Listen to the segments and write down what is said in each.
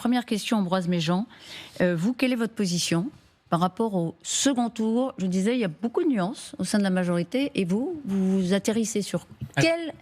première question, Ambroise Méjean. Vous, quelle est votre position par rapport au second tour? Je disais, il y a beaucoup de nuances au sein de la majorité. Et vous atterrissez sur quelle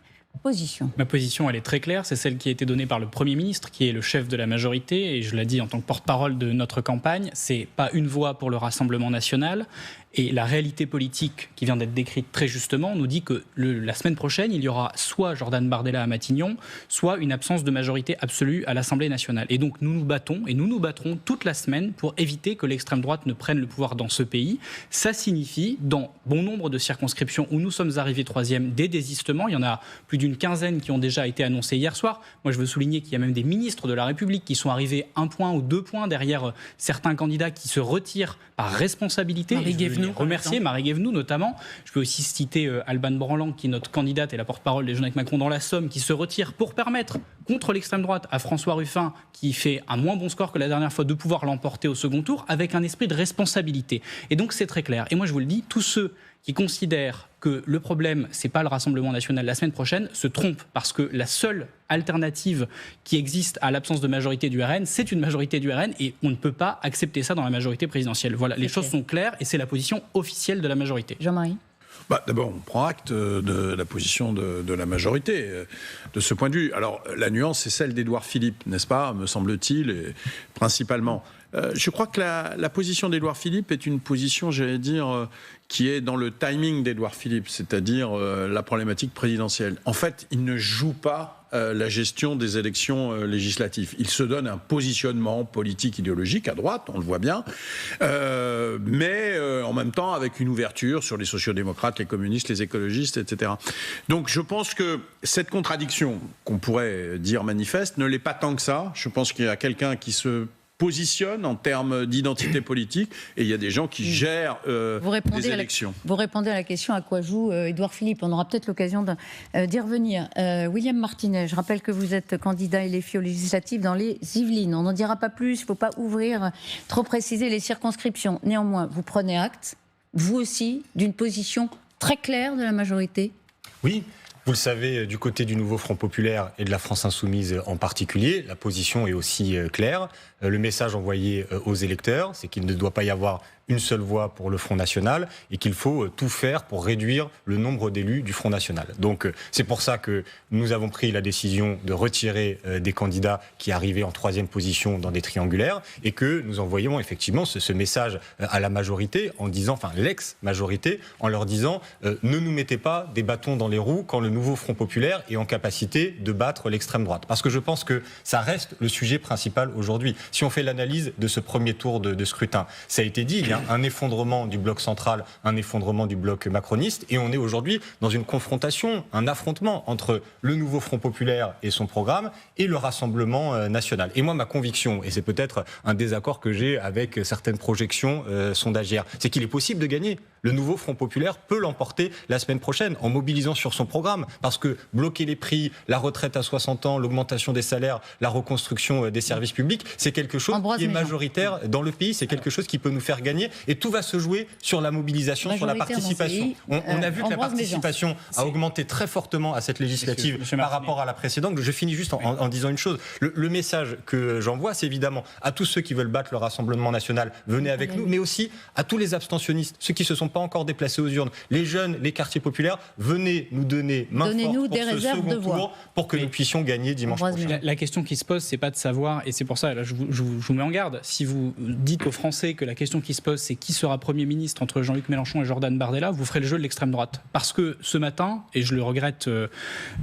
position? Ma position, elle est très claire. C'est celle qui a été donnée par le Premier ministre, qui est le chef de la majorité. Et je l'ai dit en tant que porte-parole de notre campagne, c'est pas une voix pour le Rassemblement national. Et la réalité politique qui vient d'être décrite très justement nous dit que la semaine prochaine, il y aura soit Jordan Bardella à Matignon, soit une absence de majorité absolue à l'Assemblée nationale. Et donc nous nous battons, et nous nous battrons toute la semaine pour éviter que l'extrême droite ne prenne le pouvoir dans ce pays. Ça signifie, dans bon nombre de circonscriptions où nous sommes arrivés troisième, des désistements. Il y en a plus d'une quinzaine qui ont déjà été annoncés hier soir. Moi, je veux souligner qu'il y a même des ministres de la République qui sont arrivés 1 point ou 2 points derrière certains candidats qui se retirent par responsabilité. Remercier Marie Guévenoux notamment. Je peux aussi citer Alban Branlang, qui est notre candidate et la porte-parole des Jeunes avec Macron dans la Somme, qui se retire pour permettre, contre l'extrême droite, à François Ruffin, qui fait un moins bon score que la dernière fois, de pouvoir l'emporter au second tour avec un esprit de responsabilité. Et donc c'est très clair. Et moi je vous le dis, tous ceux qui considèrent que le problème, c'est pas le Rassemblement national la semaine prochaine, se trompent, parce que la seule alternative qui existe à l'absence de majorité du RN, c'est une majorité du RN, et on ne peut pas accepter ça dans la majorité présidentielle. Voilà, les choses sont claires, et c'est la position officielle de la majorité. Jean-Marie? D'abord, on prend acte de la position de la majorité, de ce point de vue. Alors, la nuance, c'est celle d'Édouard Philippe, n'est-ce pas, me semble-t-il, et principalement. Je crois que la position d'Édouard Philippe est une position, j'allais dire, qui est dans le timing d'Édouard Philippe, c'est-à-dire la problématique présidentielle. En fait, il ne joue pas la gestion des élections législatives. Il se donne un positionnement politique, idéologique à droite, on le voit bien, mais en même temps avec une ouverture sur les sociodémocrates, les communistes, les écologistes, etc. Donc je pense que cette contradiction, qu'on pourrait dire manifeste, ne l'est pas tant que ça. Je pense qu'il y a quelqu'un qui se positionne en termes d'identité politique, et il y a des gens qui gèrent les élections. Vous répondez à la question à quoi joue Édouard Philippe. On aura peut-être l'occasion d'y revenir. William Martinet, je rappelle que vous êtes candidat LFI aux législatives dans les Yvelines. On n'en dira pas plus, il ne faut pas trop préciser les circonscriptions. Néanmoins, vous prenez acte, vous aussi, d'une position très claire de la majorité? Oui. Vous le savez, du côté du Nouveau Front Populaire et de la France Insoumise en particulier, la position est aussi claire. Le message envoyé aux électeurs, c'est qu'il ne doit pas y avoir une seule voix pour le Front National et qu'il faut tout faire pour réduire le nombre d'élus du Front National. Donc c'est pour ça que nous avons pris la décision de retirer des candidats qui arrivaient en 3e position dans des triangulaires, et que nous envoyons effectivement ce message à la majorité en disant, enfin l'ex-majorité, en leur disant ne nous mettez pas des bâtons dans les roues quand le Nouveau Front Populaire est en capacité de battre l'extrême droite. Parce que je pense que ça reste le sujet principal aujourd'hui. Si on fait l'analyse de ce premier tour de scrutin, ça a été dit, il y a un effondrement du bloc central, un effondrement du bloc macroniste, et on est aujourd'hui dans une confrontation, un affrontement entre le Nouveau Front Populaire et son programme et le Rassemblement national. Et moi, ma conviction, et c'est peut-être un désaccord que j'ai avec certaines projections sondagières, c'est qu'il est possible de gagner. Le Nouveau Front Populaire peut l'emporter la semaine prochaine en mobilisant sur son programme, parce que bloquer les prix, la retraite à 60 ans, l'augmentation des salaires, la reconstruction des services publics, c'est quelque chose qui est majoritaire dans le pays, c'est quelque chose qui peut nous faire gagner, et tout va se jouer sur la mobilisation, sur la participation. On a vu que la participation a augmenté très fortement à cette législative par rapport à la précédente. Je finis juste en disant une chose. Le message que j'envoie, c'est évidemment à tous ceux qui veulent battre le Rassemblement national, venez avec nous, mais aussi à tous les abstentionnistes, ceux qui se sont pas encore déplacés aux urnes, les jeunes, les quartiers populaires, venez nous donner main forte pour ce second tour, pour que nous puissions gagner dimanche prochain. La question qui se pose, c'est pas de savoir, et c'est pour ça, là, je vous mets en garde, si vous dites aux Français que la question qui se pose, c'est qui sera Premier ministre entre Jean-Luc Mélenchon et Jordan Bardella, vous ferez le jeu de l'extrême droite. Parce que ce matin, et je le regrette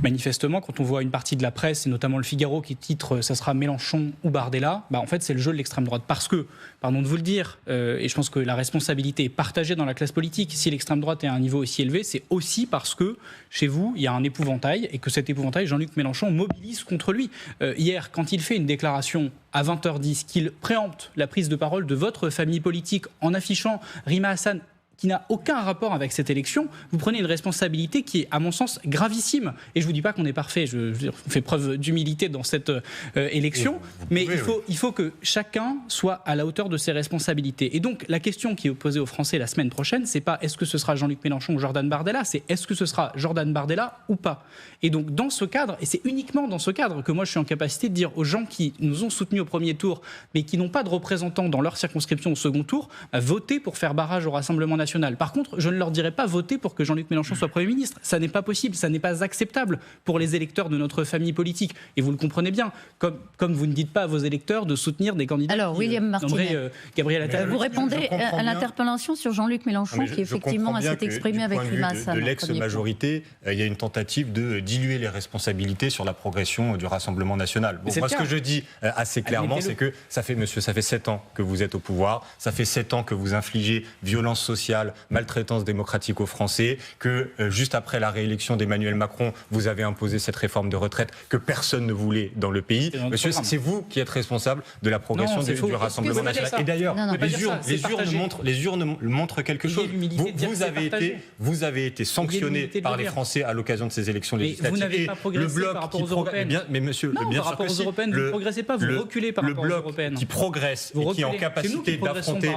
manifestement, quand on voit une partie de la presse, et notamment le Figaro, qui titre « ça sera Mélenchon ou Bardella », en fait c'est le jeu de l'extrême droite. Parce que, pardon de vous le dire, et je pense que la responsabilité est partagée dans la classe politique, si l'extrême droite est à un niveau aussi élevé, c'est aussi parce que chez vous, il y a un épouvantail, et que cet épouvantail, Jean-Luc Mélenchon mobilise contre lui. Hier, quand il fait une déclaration à 20h10, qu'il préempte la prise de parole de votre famille politique en affichant Rima Hassan, qui n'a aucun rapport avec cette élection, vous prenez une responsabilité qui est, à mon sens, gravissime. Et je ne vous dis pas qu'on est parfait, je veux dire, on fait preuve d'humilité dans cette élection, mais il faut que chacun soit à la hauteur de ses responsabilités. Et donc, la question qui est posée aux Français la semaine prochaine, c'est pas est-ce que ce sera Jean-Luc Mélenchon ou Jordan Bardella, c'est est-ce que ce sera Jordan Bardella ou pas. Et donc, dans ce cadre, et c'est uniquement dans ce cadre que moi je suis en capacité de dire aux gens qui nous ont soutenus au premier tour, mais qui n'ont pas de représentants dans leur circonscription au second tour, voter pour faire barrage au Rassemblement national. Par contre, je ne leur dirai pas voter pour que Jean-Luc Mélenchon soit Premier ministre. Ça n'est pas possible, ça n'est pas acceptable pour les électeurs de notre famille politique. Et vous le comprenez bien, comme vous ne dites pas à vos électeurs de soutenir des candidats. Alors, William Martinet, Gabriel Attal. vous répondez à l'interpellation sur Jean-Luc Mélenchon, qui effectivement s'est exprimé avec Rimas. De l'ex-majorité, il y a une tentative de diluer les responsabilités sur la progression du Rassemblement national. Bon, moi, ce que je dis assez clairement, c'est que ça fait 7 ans que vous êtes au pouvoir, ça fait 7 ans que vous infligez violence sociale, maltraitance démocratique aux Français, que juste après la réélection d'Emmanuel Macron, vous avez imposé cette réforme de retraite que personne ne voulait dans le pays. Monsieur, c'est vous qui êtes responsable de la progression du Rassemblement national. Et d'ailleurs, les urnes montrent quelque chose. Vous avez été sanctionné par les Français à l'occasion de ces élections législatives. Vous n'avez pas progressé par rapport aux européennes. Mais monsieur, bien sûr que si. Vous ne progressez pas, vous reculez par rapport aux européennes. Le bloc qui progresse et qui est en capacité d'affronter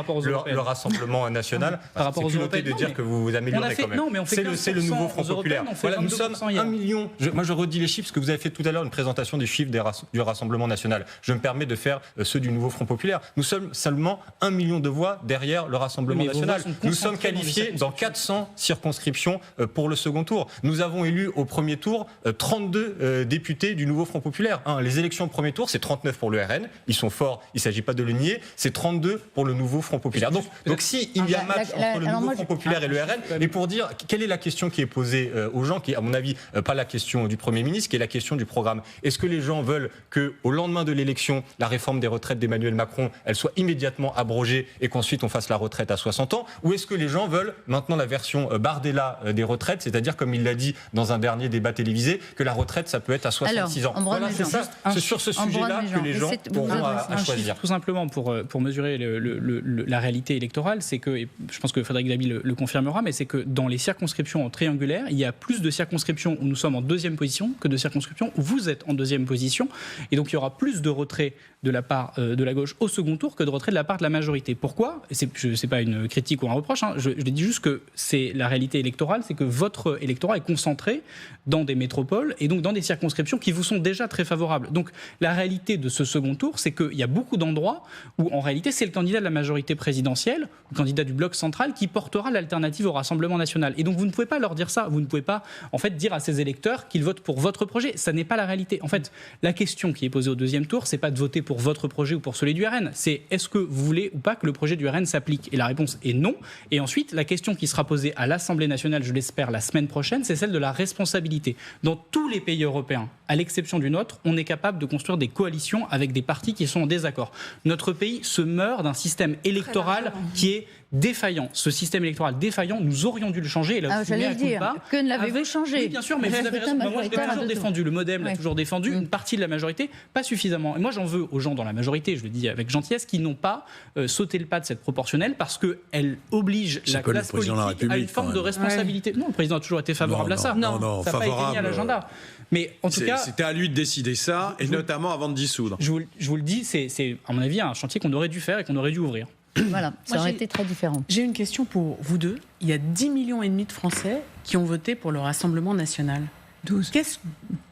le Rassemblement national, c'est culotté de dire que vous vous améliorez quand même. C'est le nouveau Front populaire. Voilà, nous sommes 1 million. Moi, je redis les chiffres, parce que vous avez fait tout à l'heure une présentation des chiffres du Rassemblement national. Je me permets de faire ceux du nouveau Front populaire. Nous sommes seulement 1 million de voix derrière le Rassemblement national. Nous sommes qualifiés dans 400 circonscriptions pour le second tour. Nous avons élu au premier tour 32 députés du nouveau Front populaire. Les élections au premier tour, c'est 39 pour le RN. Ils sont forts, il ne s'agit pas de le nier. C'est 32 pour le nouveau Front populaire. Donc si il y a match entre le nouveau Front populaire et le RN, et pour dire quelle est la question qui est posée aux gens, qui est à mon avis pas la question du Premier ministre, qui est la question du programme. Est-ce que les gens veulent qu'au lendemain de l'élection, la réforme des retraites d'Emmanuel Macron, elle soit immédiatement abrogée et qu'ensuite on fasse la retraite à 60 ans, ou est-ce que les gens veulent maintenant la version Bardella des retraites, c'est-à-dire comme il l'a dit dans un dernier débat télévisé, que la retraite ça peut être à 66 ans. Voilà, c'est sur ce sujet-là que les gens auront à choisir. Tout simplement pour mesurer la réalité électorale, c'est que, et je pense que Frédéric Dabi le confirmera, mais c'est que dans les circonscriptions en triangulaire, il y a plus de circonscriptions où nous sommes en deuxième position que de circonscriptions où vous êtes en deuxième position. Et donc il y aura plus de retrait de la part de la gauche au second tour que de retrait de la part de la majorité. Pourquoi ? C'est pas une critique ou un reproche, je dis juste que c'est la réalité électorale, c'est que votre électorat est concentré dans des métropoles et donc dans des circonscriptions qui vous sont déjà très favorables. Donc la réalité de ce second tour, c'est qu'il y a beaucoup d'endroits où en réalité c'est le candidat de la majorité présidentielle, le candidat du bloc central qui portera l'alternative au Rassemblement national. Et donc vous ne pouvez pas leur dire ça, vous ne pouvez pas en fait dire à ces électeurs qu'ils votent pour votre projet. Ça n'est pas la réalité. En fait, la question qui est posée au deuxième tour, c'est pas de voter pour votre projet ou pour celui du RN, c'est est-ce que vous voulez ou pas que le projet du RN s'applique ? Et la réponse est non. Et ensuite, la question qui sera posée à l'Assemblée nationale, je l'espère, la semaine prochaine, c'est celle de la responsabilité. Dans tous les pays européens, à l'exception du nôtre, on est capable de construire des coalitions avec des partis qui sont en désaccord. Notre pays se meurt d'un système électoral qui est défaillant. Ce système électoral défaillant, nous aurions dû le changer. Et là, j'allais dire, que ne l'avez-vous changé ? Oui, bien sûr, mais vous avez raison. Moi, je l'ai toujours défendu. Le MoDem l'a toujours défendu. Une partie de la majorité, pas suffisamment. Et moi, j'en veux aux gens dans la majorité, je le dis avec gentillesse, qui n'ont pas sauté le pas de cette proportionnelle parce qu'elle oblige la classe politique à une forme de responsabilité. Non, le président a toujours été favorable à ça. Non, ça n'a pas été mis à l'agenda. Mais en tout cas, c'était à lui de décider ça, et notamment avant de dissoudre. Je vous le dis, c'est à mon avis un chantier qu'on aurait dû faire et qu'on aurait dû ouvrir. Voilà, ça aurait été très différent. J'ai une question pour vous deux. Il y a 10,5 millions de Français qui ont voté pour le Rassemblement national. 12.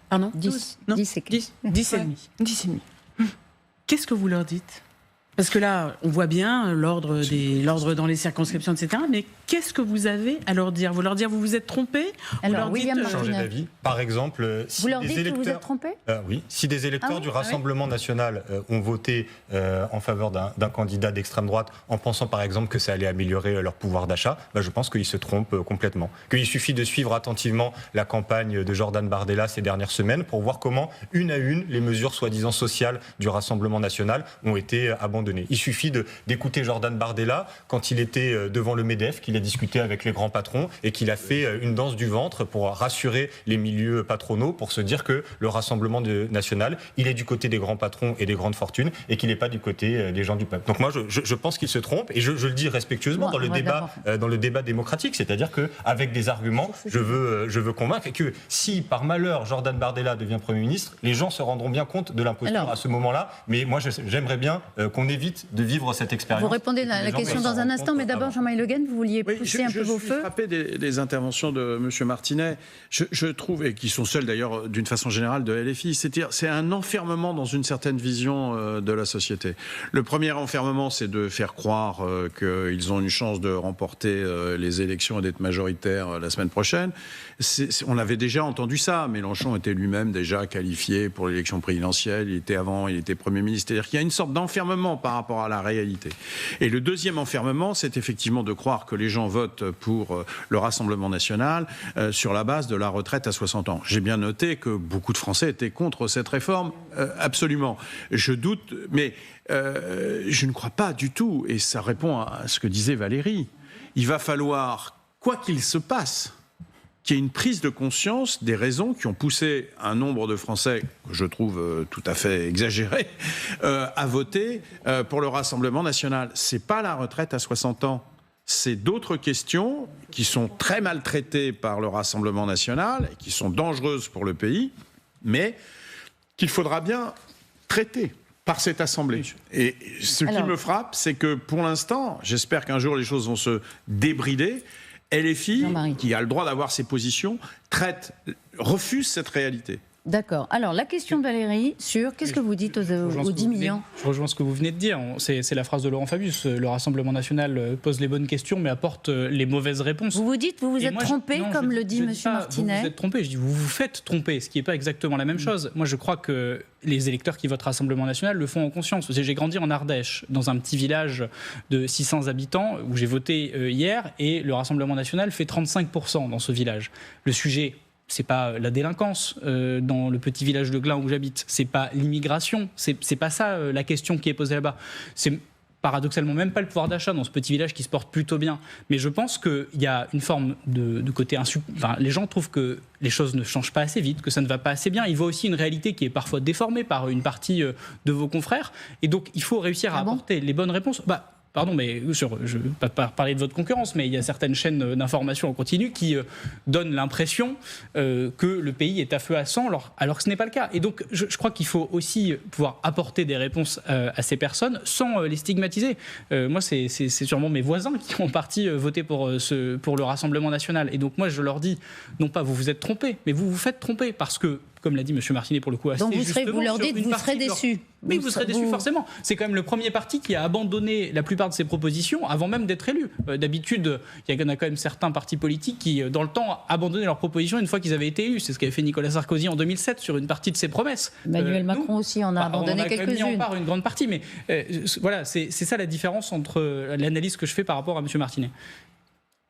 Pardon ? 10. Non, 10 et 10,5. 10,5. Qu'est-ce que vous leur dites ? Parce que là, on voit bien l'ordre dans les circonscriptions, etc. Mais qu'est-ce que vous avez à leur dire ? Vous leur dire vous vous êtes trompé ? Alors, William Martinet. Changer d'avis. Par exemple, si vous leur des dites électeurs, que vous êtes trompé ? Oui. Si des électeurs du Rassemblement national ont voté en faveur d'un candidat d'extrême droite en pensant par exemple que ça allait améliorer leur pouvoir d'achat, je pense qu'ils se trompent complètement. Qu'il suffit de suivre attentivement la campagne de Jordan Bardella ces dernières semaines pour voir comment, une à une, les mesures soi-disant sociales du Rassemblement national ont été abandonnées donné. Il suffit d'écouter Jordan Bardella quand il était devant le MEDEF, qu'il a discuté avec les grands patrons et qu'il a fait une danse du ventre pour rassurer les milieux patronaux, pour se dire que le Rassemblement national, il est du côté des grands patrons et des grandes fortunes et qu'il n'est pas du côté des gens du peuple. Donc moi, je pense qu'il se trompe et je le dis respectueusement dans le débat démocratique, c'est-à-dire qu'avec des arguments, je veux convaincre et que si par malheur Jordan Bardella devient Premier ministre, les gens se rendront bien compte de l'imposture à ce moment-là. Mais moi, j'aimerais bien qu'on évite de vivre cette expérience. Vous répondez à la question dans un instant, mais d'abord, Jean-Marie Le Guen, vous vouliez pousser un peu vos feux. Je suis frappé des interventions de M. Martinet. Je trouve, et qui sont celles d'ailleurs d'une façon générale de LFI, c'est un enfermement dans une certaine vision de la société. Le premier enfermement, c'est de faire croire qu'ils ont une chance de remporter les élections et d'être majoritaires la semaine prochaine. On avait déjà entendu ça. Mélenchon était lui-même déjà qualifié pour l'élection présidentielle. Il était Premier ministre. C'est-à-dire qu'il y a une sorte d'enfermement par rapport à la réalité. Et le deuxième enfermement, c'est effectivement de croire que les gens votent pour le Rassemblement national sur la base de la retraite à 60 ans. J'ai bien noté que beaucoup de Français étaient contre cette réforme. Absolument. Je doute, mais je ne crois pas du tout, et ça répond à ce que disait Valérie, il va falloir, quoi qu'il se passe, qu'il y ait une prise de conscience des raisons qui ont poussé un nombre de Français, que je trouve tout à fait exagéré, à voter pour le Rassemblement national. C'est pas la retraite à 60 ans. C'est d'autres questions qui sont très mal traitées par le Rassemblement national et qui sont dangereuses pour le pays, mais qu'il faudra bien traiter par cette Assemblée. Et ce qui me frappe, c'est que pour l'instant, j'espère qu'un jour les choses vont se débrider, LFI, qui a le droit d'avoir ses positions, refuse cette réalité. D'accord. Alors, la question de Valérie sur qu'est-ce que vous dites aux 10 millions ? Je rejoins ce que vous venez de dire. C'est la phrase de Laurent Fabius. Le Rassemblement national pose les bonnes questions, mais apporte les mauvaises réponses. Vous dites, vous êtes trompé, comme le dit M. Martinet. Vous êtes trompé. Je dis, vous vous faites tromper, ce qui n'est pas exactement la même chose. Moi, je crois que les électeurs qui votent Rassemblement national le font en conscience. J'ai grandi en Ardèche, dans un petit village de 600 habitants, où j'ai voté hier, et le Rassemblement national fait 35% dans ce village. Le sujet, c'est pas la délinquance dans le petit village de Glun où j'habite, c'est pas l'immigration, c'est pas ça la question qui est posée là-bas. C'est paradoxalement même pas le pouvoir d'achat dans ce petit village qui se porte plutôt bien. Mais je pense qu'il y a une forme de côté les gens trouvent que les choses ne changent pas assez vite, que ça ne va pas assez bien. Ils voient aussi une réalité qui est parfois déformée par une partie de vos confrères. Et donc il faut réussir à apporter les bonnes réponses. Pardon, mais je ne veux pas parler de votre concurrence, mais il y a certaines chaînes d'information en continu qui donnent l'impression que le pays est à feu à sang, alors que ce n'est pas le cas. Et donc, je crois qu'il faut aussi pouvoir apporter des réponses à ces personnes sans les stigmatiser. Moi, c'est sûrement mes voisins qui ont en partie voté pour le Rassemblement national. Et donc, moi, je leur dis, non pas vous vous êtes trompés, mais vous vous faites tromper parce que, comme l'a dit M. Martinet pour le coup, donc vous leur dites, vous serez déçus. Oui, vous serez déçus forcément. C'est quand même le premier parti qui a abandonné la plupart de ses propositions avant même d'être élu. D'habitude, il y en a quand même certains partis politiques qui, dans le temps, abandonnaient leurs propositions une fois qu'ils avaient été élus. C'est ce qu'avait fait Nicolas Sarkozy en 2007 sur une partie de ses promesses. Emmanuel Macron aussi en a abandonné quelques-unes. On a mis en part une grande partie, mais voilà, c'est ça la différence entre l'analyse que je fais par rapport à M. Martinet.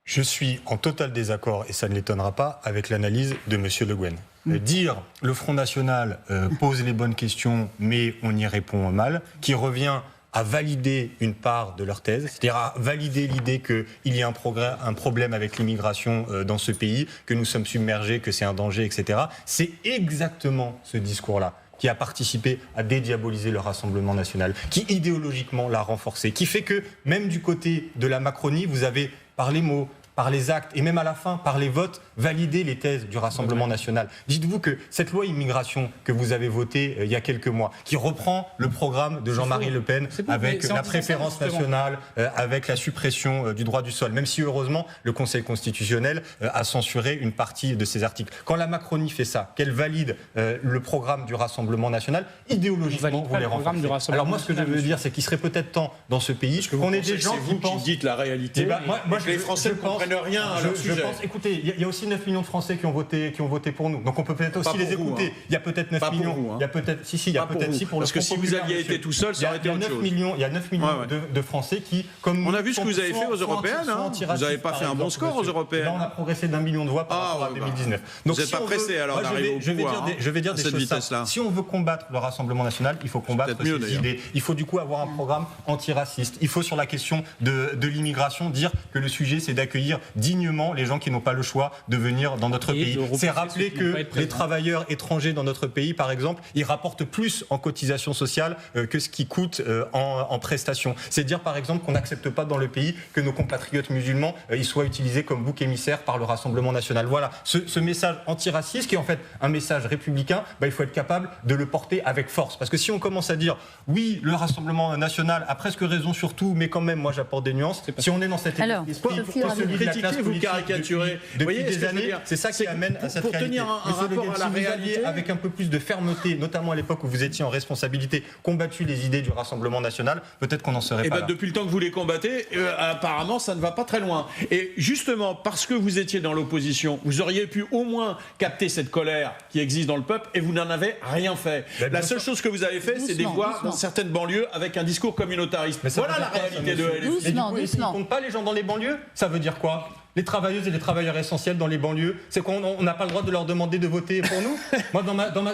Je suis en total désaccord, et ça ne l'étonnera pas, avec l'analyse de M. Le Guen. Dire le Front National pose les bonnes questions, mais on y répond mal, qui revient à valider une part de leur thèse, c'est-à-dire à valider l'idée qu'il y a un problème avec l'immigration dans ce pays, que nous sommes submergés, que c'est un danger, etc. C'est exactement ce discours-là qui a participé à dédiaboliser le Rassemblement national, qui idéologiquement l'a renforcé, qui fait que même du côté de la Macronie, vous avez par les mots, par les actes et même à la fin, par les votes, valider les thèses du Rassemblement national. Dites-vous que cette loi immigration que vous avez votée il y a quelques mois, qui reprend le programme de Jean-Marie Le Pen avec la préférence nationale, avec la suppression du droit du sol, même si heureusement le Conseil constitutionnel a censuré une partie de ces articles. Quand la Macronie fait ça, qu'elle valide le programme du Rassemblement national, idéologiquement vous les renforcez. Alors moi ce que je veux dire, c'est qu'il serait peut-être temps dans ce pays qu'on ait des gens qui pensent... dites la réalité. Moi, les Français comprennent comprennent rien à leur sujet. Je pense, écoutez, il y a aussi 9 millions de Français qui ont voté pour nous. Donc on peut peut-être aussi les écouter. Il y a peut-être 9 millions. Il y a peut-être il y a peut-être si pour le Parce que si vous aviez été tout seul, ça aurait été autre chose. Il y a 9 millions de Français qui, comme on a vu ce que vous avez fait aux européennes. Vous n'avez pas fait un bon score aux européennes. Là, on a progressé d'1 million de voix par rapport à 2019. Donc vous n'êtes pas pressé alors d'arriver au pouvoir. Je vais dire des choses simples. Si on veut combattre le Rassemblement national, il faut combattre ces idées. Il faut du coup avoir un programme antiraciste. Il faut sur la question de l'immigration dire que le sujet c'est d'accueillir dignement les gens qui n'ont pas le choix de venir dans notre pays. C'est rappeler que les travailleurs étrangers dans notre pays, par exemple, ils rapportent plus en cotisation sociale que ce qui coûte en prestations. C'est dire par exemple qu'on n'accepte pas dans le pays que nos compatriotes musulmans ils soient utilisés comme bouc émissaire par le Rassemblement national. Voilà, ce message antiraciste qui est en fait un message républicain, il faut être capable de le porter avec force. Parce que si on commence à dire oui, le Rassemblement national a presque raison sur tout, mais quand même, moi j'apporte des nuances. Si on est dans cet esprit, vous critiquez, vous caricaturez. Depuis des années, c'est ça qui amène à cette réalité. Pour tenir un rapport à la réalité, avec un peu plus de fermeté, notamment à l'époque où vous étiez en responsabilité, combattu les idées du Rassemblement national, peut-être qu'on n'en serait pas là. Depuis le temps que vous les combattez, apparemment ça ne va pas très loin. Et justement, parce que vous étiez dans l'opposition, vous auriez pu au moins capter cette colère qui existe dans le peuple et vous n'en avez rien fait. La seule chose que vous avez fait, c'est des voix dans certaines banlieues avec un discours communautariste. Voilà la réalité de LFI. Et du coup, ils ne comptent pas les gens dans les banlieues ? Ça veut dire quoi ? Les travailleuses et les travailleurs essentiels dans les banlieues, c'est qu'on n'a pas le droit de leur demander de voter pour nous. Moi,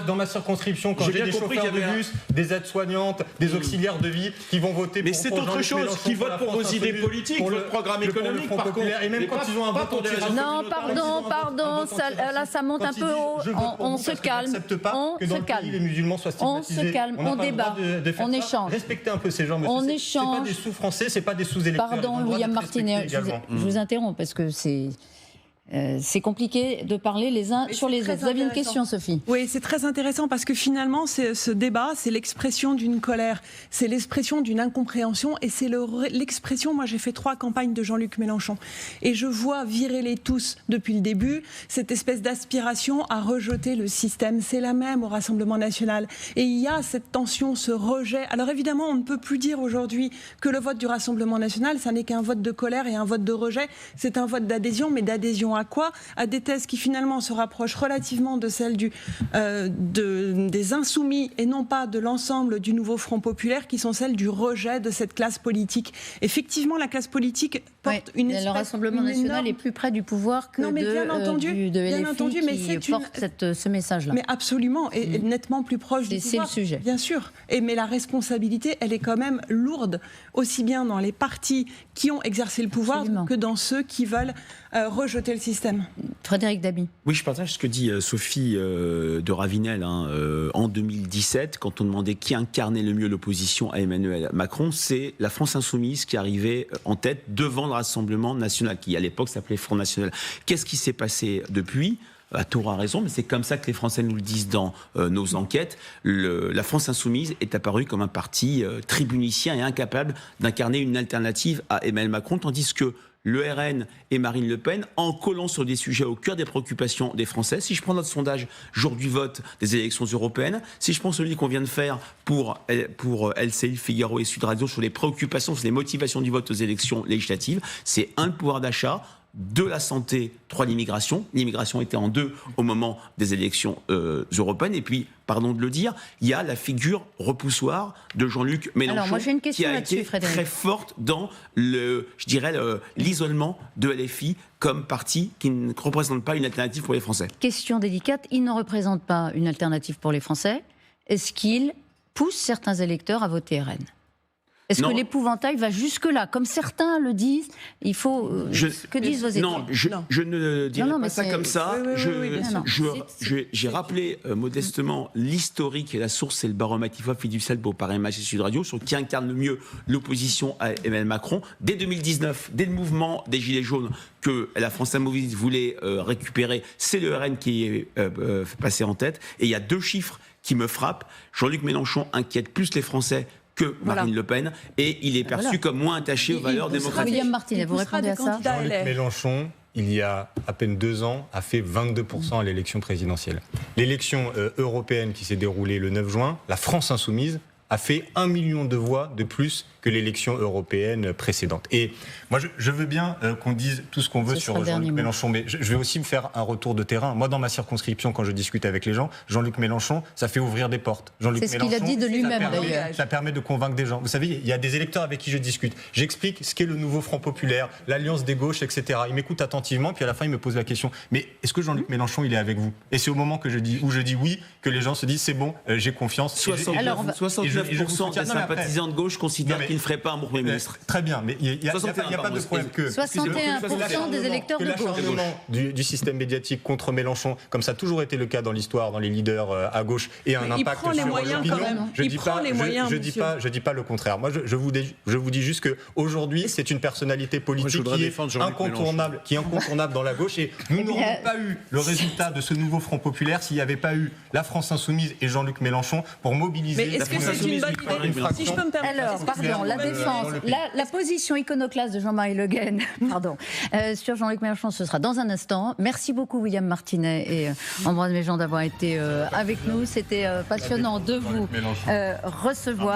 dans ma circonscription, quand j'ai des chauffeurs de bus, des aides-soignantes, des auxiliaires de vie qui vont voter pour c'est autre chose, qui votent pour vos idées politiques, pour le programme économique, par contre. Et même quand ils ont un vote anti-raciste. Non, pardon, là ça monte un peu haut. On se calme. On se calme. Les musulmans soient stigmatisés. On se calme, on débat, on échange. Respectez un peu ces gens, monsieur. On C'est échange. pas des sous-français, c'est pas des sous-électeurs. Pardon, William Martinet, je vous interromps parce que c'est compliqué de parler les uns sur les autres. Vous aviez une question, Sophie ? Oui, c'est très intéressant parce que finalement, ce débat, c'est l'expression d'une colère, c'est l'expression d'une incompréhension et c'est l'expression, moi j'ai fait 3 campagnes de Jean-Luc Mélenchon et je vois virer les tous depuis le début, cette espèce d'aspiration à rejeter le système. C'est la même au Rassemblement national. Et il y a cette tension, ce rejet. Alors évidemment, on ne peut plus dire aujourd'hui que le vote du Rassemblement national, ça n'est qu'un vote de colère et un vote de rejet. C'est un vote d'adhésion, mais d'adhésion à quoi ? À des thèses qui finalement se rapprochent relativement de celles des insoumis et non pas de l'ensemble du nouveau Front populaire, qui sont celles du rejet de cette classe politique. Effectivement, la classe politique porte une espèce... Le Rassemblement national est plus près du pouvoir que de LFI qui porte ce message-là. Mais absolument, et nettement plus proche du pouvoir. C'est le sujet. Bien sûr. Mais la responsabilité, elle est quand même lourde, aussi bien dans les partis qui ont exercé le pouvoir que dans ceux qui veulent rejeter le système. Frédéric Dabi. Oui, je partage ce que dit Sophie de Ravinel. En 2017, quand on demandait qui incarnait le mieux l'opposition à Emmanuel Macron, c'est la France Insoumise qui arrivait en tête devant le Rassemblement national, qui à l'époque s'appelait Front National. Qu'est-ce qui s'est passé depuis ? Tour a raison, mais c'est comme ça que les Français nous le disent dans nos enquêtes. La France Insoumise est apparue comme un parti tribunicien et incapable d'incarner une alternative à Emmanuel Macron, tandis que le RN et Marine Le Pen, en collant sur des sujets au cœur des préoccupations des Français. Si je prends notre sondage jour du vote des élections européennes, si je prends celui qu'on vient de faire pour LCI, Figaro et Sud Radio sur les préoccupations, sur les motivations du vote aux élections législatives, c'est 1, le pouvoir d'achat, 2, la santé, 3, l'immigration. L'immigration était en 2 au moment des élections européennes. Et puis, pardon de le dire, il y a la figure repoussoir de Jean-Luc Mélenchon. Alors, moi, j'ai une question qui a été Frédéric. Très forte dans l'isolement de LFI comme parti qui ne représente pas une alternative pour les Français. Question délicate, il ne représente pas une alternative pour les Français. Est-ce qu'il pousse certains électeurs à voter RN ? Est-ce que l'épouvantail va jusque-là ? Comme certains le disent, il faut... que disent vos équipes ? Non, je ne dirais pas ça comme ça. J'ai rappelé modestement l'historique et la source, c'est le baromètre IFOP, Fiducial, Beauparis, et Sud Radio, sur qui incarne le mieux l'opposition à Emmanuel Macron. Dès 2019, dès le mouvement des Gilets jaunes que la France Insoumise voulait récupérer, c'est le RN qui est passé en tête. Et il y a 2 chiffres qui me frappent. Jean-Luc Mélenchon inquiète plus les Français que Marine Le Pen, et il est perçu comme moins attaché aux valeurs démocratiques. William Martinet, vous répondez à ça ? Jean-Luc Mélenchon, il y a à peine 2 ans, a fait 22% à l'élection présidentielle. L'élection européenne qui s'est déroulée le 9 juin, la France Insoumise a fait 1 million de voix de plus que l'élection européenne précédente. Et moi, je veux bien qu'on dise tout ce qu'on veut sur Jean-Luc Mélenchon, mais je vais aussi me faire un retour de terrain. Moi, dans ma circonscription, quand je discute avec les gens, Jean-Luc Mélenchon, ça fait ouvrir des portes. C'est ce qu'il a dit de lui-même, d'ailleurs. Ça permet de convaincre des gens. Vous savez, il y a des électeurs avec qui je discute. J'explique ce qu'est le nouveau Front populaire, l'alliance des gauches, etc. Ils m'écoutent attentivement, puis à la fin, ils me posent la question, mais est-ce que Jean-Luc Mélenchon, il est avec vous? Et c'est au moment où je dis oui, que les gens se disent, c'est bon, j'ai confiance. 69% des sympathisants de gauche considèrent qu'il ne ferait pas un Premier ministre. Très bien, mais il n'y a pas de problème que 61% des électeurs de gauche. Du système médiatique contre Mélenchon, comme ça a toujours été le cas dans l'histoire, dans les leaders à gauche, et un impact sur l'opinion. Je dis pas le contraire. Moi, je vous dis juste qu'aujourd'hui, c'est une personnalité politique qui est incontournable dans la gauche, et nous n'aurions pas eu le résultat de ce nouveau Front populaire s'il n'y avait pas eu la France insoumise et Jean-Luc Mélenchon pour mobiliser. Mais est-ce que c'est une bonne idée? Si je peux me permettre. Alors, pardon, la défense, la position iconoclaste de Jean-Marie Le Guen, pardon, sur Jean-Luc Mélenchon, ce sera dans un instant. Merci beaucoup William Martinet et Ambroise Méjean d'avoir été avec nous. C'était passionnant de vous recevoir.